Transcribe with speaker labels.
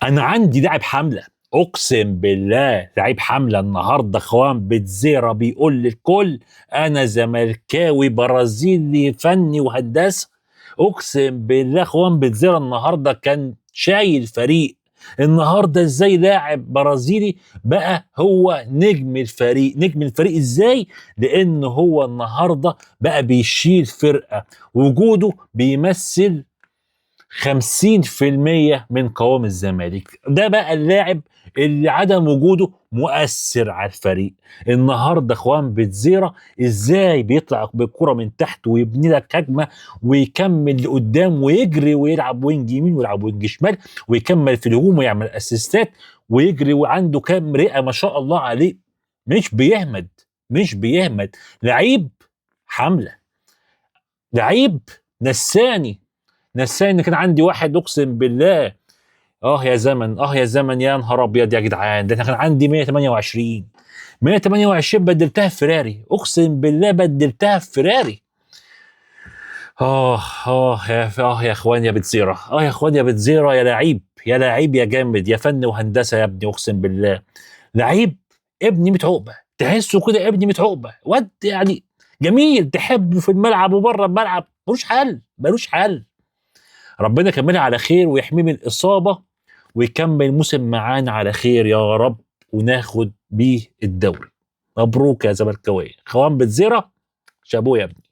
Speaker 1: انا عندي لاعب حمله، اقسم بالله لعيب حمله النهارده. خوان بتزيرا بيقول للكل انا زملكاوي برازيلي فني وهندسه. اقسم بالله خوان بتزيرا النهارده كان شايل فريق. النهارده ازاي لاعب برازيلي بقى هو نجم الفريق؟ نجم الفريق ازاي؟ لان هو النهارده بقى بيشيل فرقه، وجوده بيمثل 50% من قوام الزمالك. ده بقى اللاعب اللي عدم وجوده مؤثر على الفريق. النهارده اخوان بتزيرة ازاي بيطلع بالكرة من تحت ويبني لك هجمة ويكمل لقدام ويجري ويلعب وينج يمين ويلعب وينج شمال ويكمل في الهجوم ويعمل اسيستات ويجري، وعنده كام رئة ما شاء الله عليه. مش بيهمد، مش بيهمد. لعيب حملة، لعيب نساني. نساني ان كان عندي واحد، اقسم بالله. اه يا زمن، اه يا زمن، يا نهار ابيض يا جدعان. ده انا كان عندي 128، 128 بدلتها في فيراري، اقسم بالله بدلتها في فيراري. اه يا اخوان يا بتزيرة، اه يا اخوان يا بتزيرة، يا لعيب يا لعيب يا جامد يا فن وهندسة يا ابني، اقسم بالله لعيب. ابني 100 عقبة، تحسه كده ابني 100 عقبة، واد يعني جميل تحبه في الملعب وبره الملعب، ملوش حل ملوش حل. ربنا يكملها على خير ويحميه من الإصابة ويكمل الموسم معانا على خير يا رب، وناخد بيه الدوري. مبروك يا زملكاوية، خوان بتزيرة، شابوه يا ابني.